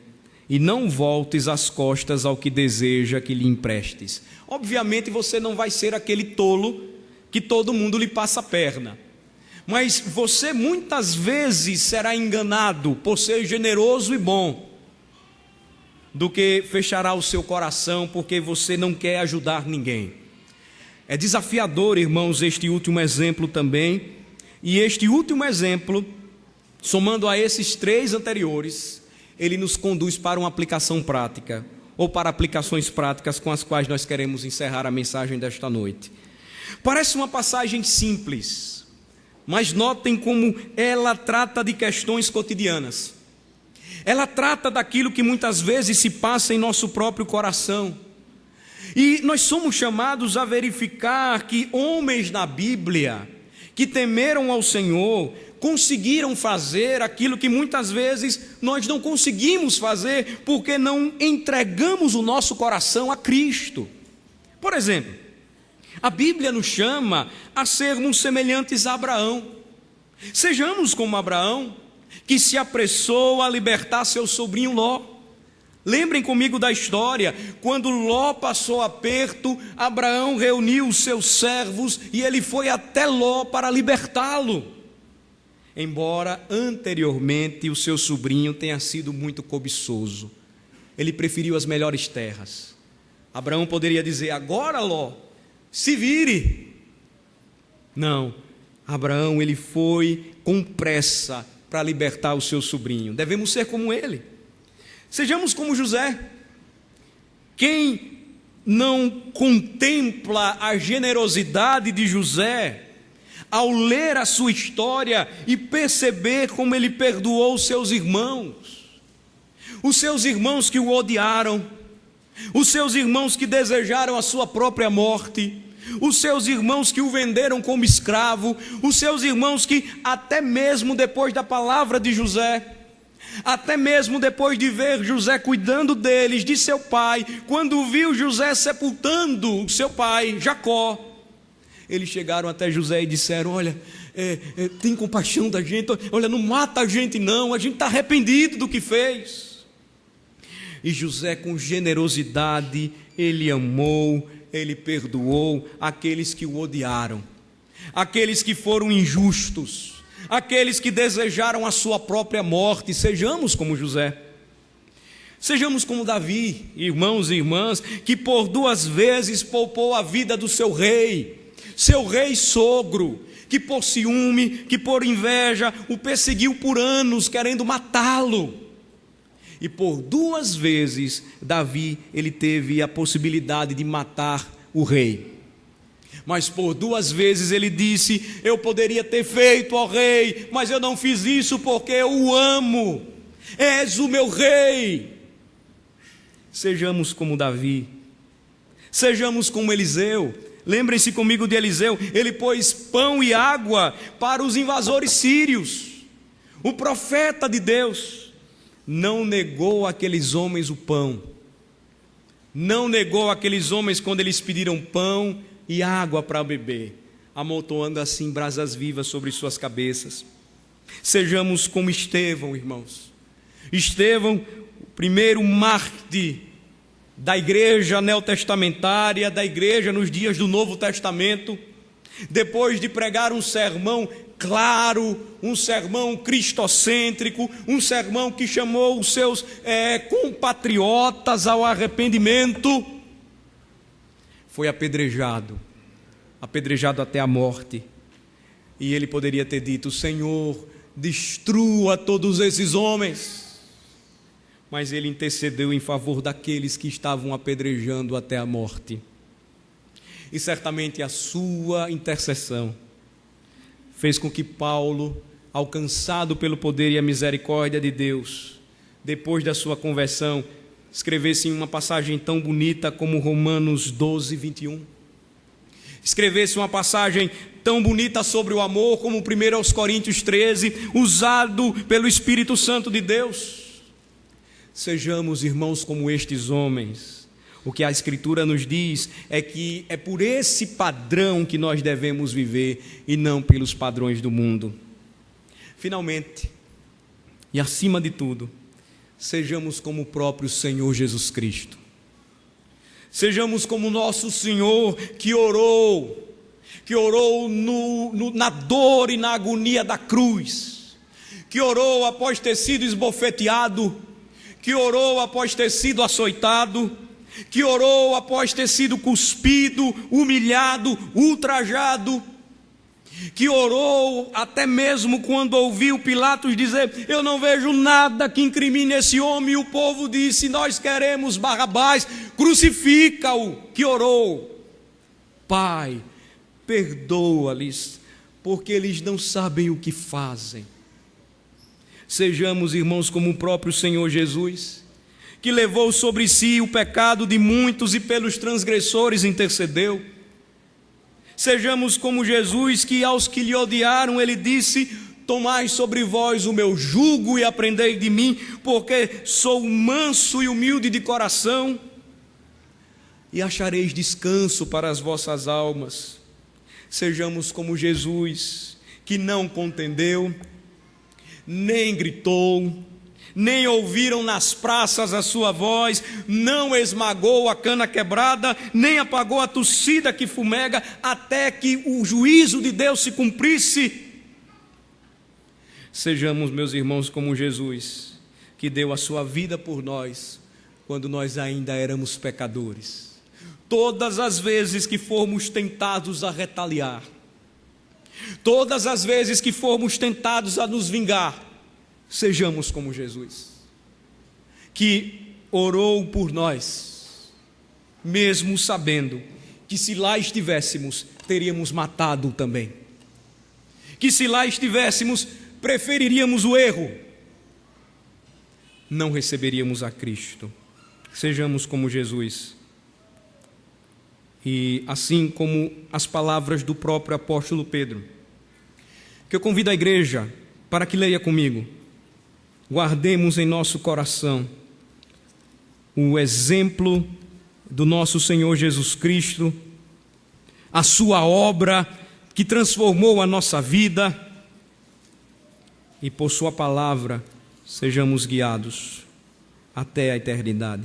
e não voltes as costas ao que deseja que lhe emprestes. Obviamente você não vai ser aquele tolo que todo mundo lhe passa a perna. Mas você muitas vezes será enganado por ser generoso e bom, do que fechará o seu coração porque você não quer ajudar ninguém. É desafiador, irmãos, este último exemplo também. E este último exemplo, somando a esses 3 anteriores, ele nos conduz para uma aplicação prática, ou para aplicações práticas com as quais nós queremos encerrar a mensagem desta noite. Parece uma passagem simples, mas notem como ela trata de questões cotidianas. Ela trata daquilo que muitas vezes se passa em nosso próprio coração. E nós somos chamados a verificar que homens na Bíblia, que temeram ao Senhor, conseguiram fazer aquilo que muitas vezes nós não conseguimos fazer, porque não entregamos o nosso coração a Cristo. Por exemplo, a Bíblia nos chama a sermos semelhantes a Abraão. Sejamos como Abraão, que se apressou a libertar seu sobrinho Ló. Lembrem comigo da história, quando Ló passou aperto, Abraão reuniu os seus servos e ele foi até Ló para libertá-lo. Embora anteriormente o seu sobrinho tenha sido muito cobiçoso, ele preferiu as melhores terras. Abraão poderia dizer, agora Ló, se vire. Não, Abraão ele foi com pressa para libertar o seu sobrinho. Devemos ser como ele. Sejamos como José. Quem não contempla a generosidade de José, ao ler a sua história e perceber como ele perdoou os seus irmãos que o odiaram, os seus irmãos que desejaram a sua própria morte, os seus irmãos que o venderam como escravo, os seus irmãos que até mesmo depois da palavra de José, até mesmo depois de ver José cuidando deles, de seu pai, quando viu José sepultando seu pai, Jacó, eles chegaram até José e disseram, olha, tem compaixão da gente, olha, não mata a gente não, a gente está arrependido do que fez. E José, com generosidade, ele amou, ele perdoou aqueles que o odiaram, aqueles que foram injustos, aqueles que desejaram a sua própria morte. Sejamos como José. Sejamos como Davi, irmãos e irmãs, que por 2 vezes poupou a vida do seu rei sogro, que por ciúme, que por inveja, o perseguiu por anos, querendo matá-lo. E por 2 vezes, Davi, ele teve a possibilidade de matar o rei. Mas por 2 vezes ele disse: eu poderia ter feito, ó rei, mas eu não fiz isso porque eu o amo. És o meu rei. Sejamos como Davi, sejamos como Eliseu. Lembrem-se comigo de Eliseu. Ele pôs pão e água para os invasores sírios. O profeta de Deus não negou àqueles homens o pão, não negou àqueles homens quando eles pediram pão e água para beber, amontoando assim brasas vivas sobre suas cabeças. Sejamos como Estevão, irmãos. Estevão, o primeiro mártir da igreja neotestamentária, da igreja nos dias do Novo Testamento, depois de pregar um sermão claro, um sermão cristocêntrico, um sermão que chamou os seus compatriotas ao arrependimento, foi apedrejado até a morte. E ele poderia ter dito: Senhor, destrua todos esses homens. Mas ele intercedeu em favor daqueles que estavam apedrejando até a morte. E certamente a sua intercessão fez com que Paulo, alcançado pelo poder e a misericórdia de Deus, depois da sua conversão, escrevesse em uma passagem tão bonita como Romanos 12, 21. Escrevesse uma passagem tão bonita sobre o amor como 1 Coríntios 13, usado pelo Espírito Santo de Deus. Sejamos, irmãos, como estes homens. O que a Escritura nos diz é que é por esse padrão que nós devemos viver e não pelos padrões do mundo. Finalmente, e acima de tudo, sejamos como o próprio Senhor Jesus Cristo. Sejamos como o nosso Senhor que orou na dor e na agonia da cruz, que orou após ter sido esbofeteado, que orou após ter sido açoitado, que orou após ter sido cuspido, humilhado, ultrajado, que orou até mesmo quando ouviu Pilatos dizer: eu não vejo nada que incrimine esse homem, e o povo disse: nós queremos Barrabás, crucifica-o. Que orou: Pai, perdoa-lhes, porque eles não sabem o que fazem. Sejamos, irmãos, como o próprio Senhor Jesus, que levou sobre si o pecado de muitos e pelos transgressores intercedeu. Sejamos como Jesus, que aos que lhe odiaram, ele disse: tomai sobre vós o meu jugo e aprendei de mim, porque sou manso e humilde de coração, e achareis descanso para as vossas almas. Sejamos como Jesus, que não contendeu, nem gritou, nem ouviram nas praças a sua voz, não esmagou a cana quebrada, nem apagou a tossida que fumega, até que o juízo de Deus se cumprisse. Sejamos, meus irmãos, como Jesus, que deu a sua vida por nós, quando nós ainda éramos pecadores. Todas as vezes que formos tentados a retaliar, todas as vezes que formos tentados a nos vingar, sejamos como Jesus, que orou por nós, mesmo sabendo que se lá estivéssemos, teríamos matado também, que se lá estivéssemos, preferiríamos o erro, não receberíamos a Cristo. Sejamos como Jesus. E assim como as palavras do próprio apóstolo Pedro, que eu convido a igreja para que leia comigo: guardemos em nosso coração o exemplo do nosso Senhor Jesus Cristo, a sua obra que transformou a nossa vida, e por sua palavra sejamos guiados até a eternidade.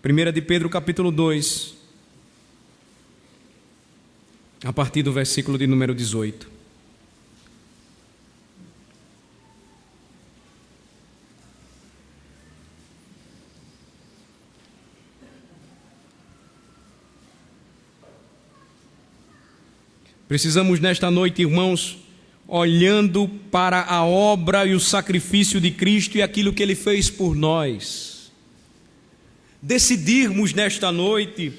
1 de Pedro capítulo 2, a partir do versículo de número 18. Precisamos nesta noite, irmãos, olhando para a obra e o sacrifício de Cristo e aquilo que Ele fez por nós, decidirmos nesta noite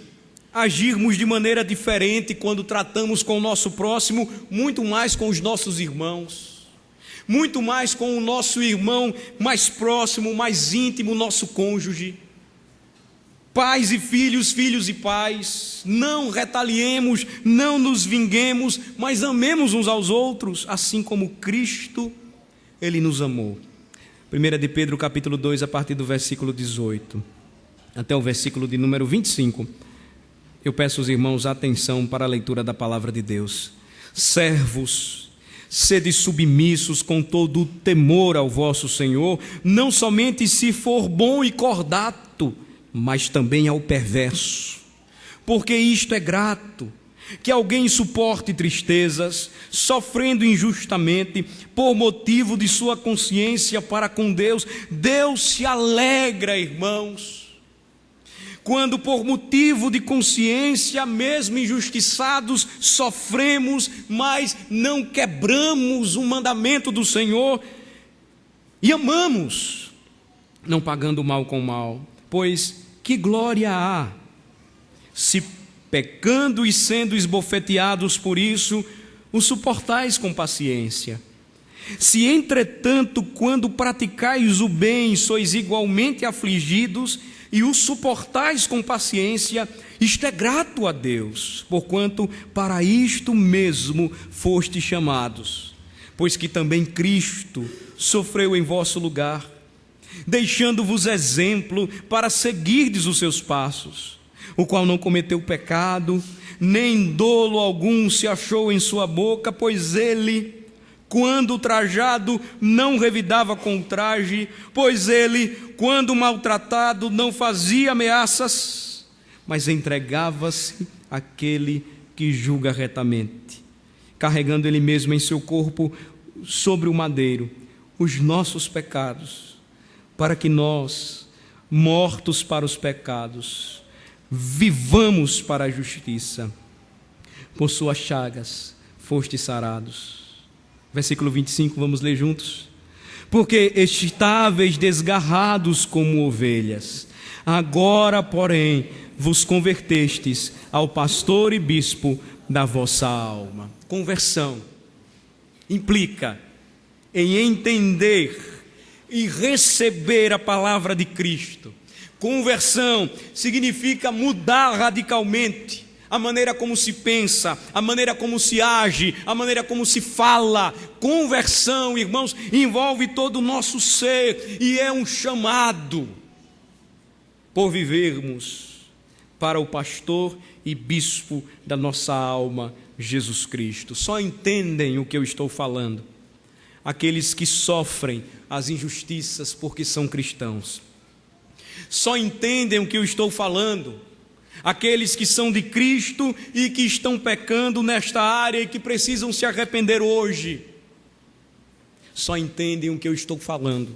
agirmos de maneira diferente quando tratamos com o nosso próximo, muito mais com os nossos irmãos, muito mais com o nosso irmão mais próximo, mais íntimo, nosso cônjuge. Pais e filhos, filhos e pais, não retaliemos, não nos vinguemos, mas amemos uns aos outros, assim como Cristo, Ele nos amou. 1 de Pedro capítulo 2, a partir do versículo 18, até o versículo de número 25, eu peço aos irmãos atenção para a leitura da palavra de Deus. Servos, sede submissos com todo o temor ao vosso Senhor, não somente se for bom e cordato, mas também ao perverso. Porque isto é grato, que alguém suporte tristezas, sofrendo injustamente, por motivo de sua consciência para com Deus. Deus se alegra, irmãos, quando por motivo de consciência, mesmo injustiçados, sofremos, mas não quebramos o mandamento do Senhor e amamos, não pagando mal com mal. Pois que glória há, se pecando e sendo esbofeteados por isso, o suportais com paciência. Se entretanto, quando praticais o bem, sois igualmente afligidos, e o suportais com paciência, isto é grato a Deus, porquanto para isto mesmo fostes chamados, pois que também Cristo sofreu em vosso lugar, deixando-vos exemplo para seguirdes os seus passos, o qual não cometeu pecado, nem dolo algum se achou em sua boca, pois ele, quando trajado, não revidava com traje, pois ele, quando maltratado, não fazia ameaças, mas entregava-se àquele que julga retamente, carregando ele mesmo em seu corpo sobre o madeiro os nossos pecados, para que nós, mortos para os pecados, vivamos para a justiça. Por suas chagas fostes sarados. Versículo 25, vamos ler juntos. Porque estáveis desgarrados como ovelhas, agora, porém, vos convertestes ao pastor e bispo da vossa alma. Conversão implica em entender e receber a palavra de Cristo. Conversão significa mudar radicalmente a maneira como se pensa, a maneira como se age, a maneira como se fala. Conversão, irmãos, envolve todo o nosso ser e é um chamado por vivermos para o pastor e bispo da nossa alma, Jesus Cristo. Só entendem o que eu estou falando aqueles que sofrem as injustiças porque são cristãos. Só entendem o que eu estou falando aqueles que são de Cristo e que estão pecando nesta área e que precisam se arrepender hoje. Só entendem o que eu estou falando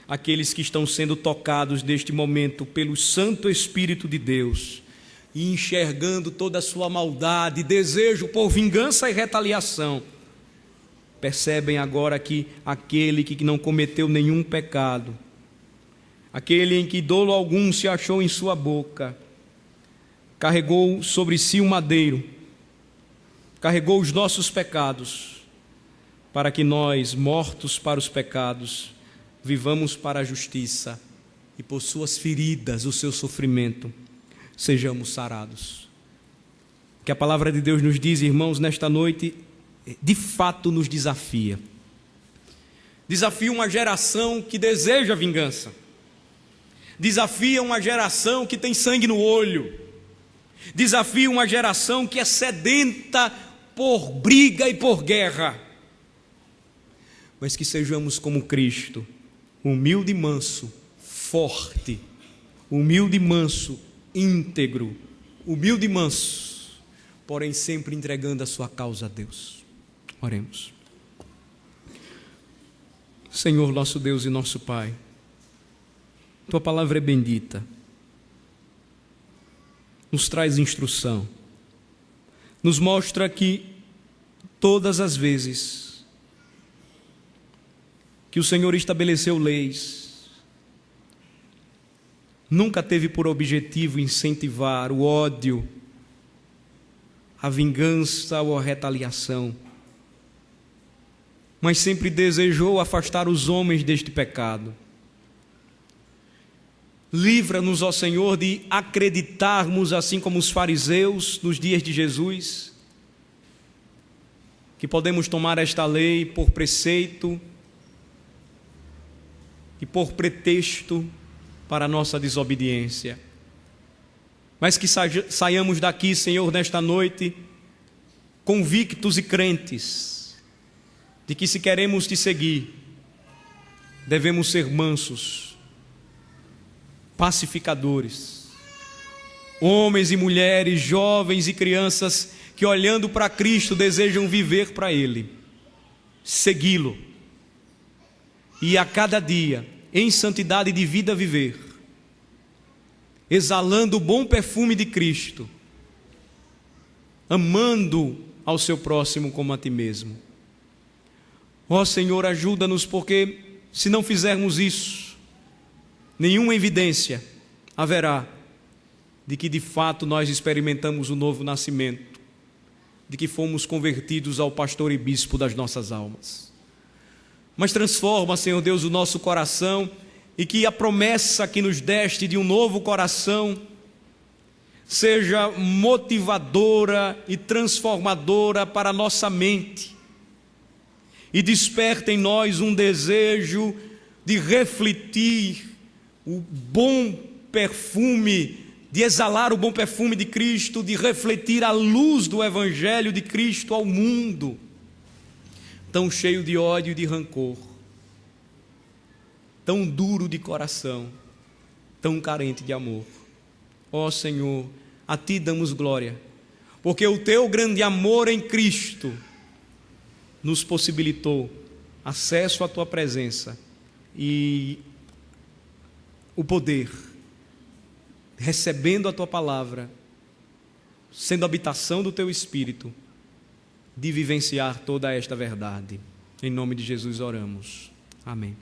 aqueles que estão sendo tocados neste momento pelo Santo Espírito de Deus e enxergando toda a sua maldade, desejo por vingança e retaliação. Percebem agora que aquele que não cometeu nenhum pecado, aquele em que dolo algum se achou em sua boca, carregou sobre si o madeiro, carregou os nossos pecados, para que nós, mortos para os pecados, vivamos para a justiça e por suas feridas, o seu sofrimento, sejamos sarados. O que a palavra de Deus nos diz, irmãos, nesta noite, de fato nos desafia. Desafia uma geração que deseja vingança, desafia uma geração que tem sangue no olho, desafia uma geração que é sedenta por briga e por guerra, mas que sejamos como Cristo, humilde e manso, forte, humilde e manso, íntegro, humilde e manso, porém sempre entregando a sua causa a Deus. Oremos. Senhor, nosso Deus e nosso Pai, Tua palavra é bendita, nos traz instrução, nos mostra que Todas as vezes que o Senhor estabeleceu leis, nunca teve por objetivo incentivar o ódio, a vingança ou a retaliação, mas sempre desejou afastar os homens deste pecado. Livra-nos, ó Senhor, de acreditarmos, assim como os fariseus nos dias de Jesus, que podemos tomar esta lei por preceito e por pretexto para a nossa desobediência. Mas que saiamos daqui, Senhor, nesta noite, convictos e crentes de que, se queremos te seguir, devemos ser mansos, pacificadores, homens e mulheres, jovens e crianças que, olhando para Cristo, desejam viver para Ele, segui-lo e a cada dia, em santidade de vida, viver, exalando o bom perfume de Cristo, amando ao seu próximo como a ti mesmo. Ó Senhor, ajuda-nos, porque se não fizermos isso, nenhuma evidência haverá de que de fato nós experimentamos o novo nascimento, de que fomos convertidos ao pastor e bispo das nossas almas. Mas transforma, Senhor Deus, o nosso coração, e que a promessa que nos deste de um novo coração seja motivadora e transformadora para a nossa mente, e desperta em nós um desejo de refletir o bom perfume, de exalar o bom perfume de Cristo, de refletir a luz do Evangelho de Cristo ao mundo, tão cheio de ódio e de rancor, tão duro de coração, tão carente de amor. Ó Senhor, a Ti damos glória, porque o Teu grande amor em Cristo nos possibilitou acesso à Tua presença e o poder, recebendo a Tua palavra, sendo habitação do Teu Espírito, de vivenciar toda esta verdade. Em nome de Jesus oramos. Amém.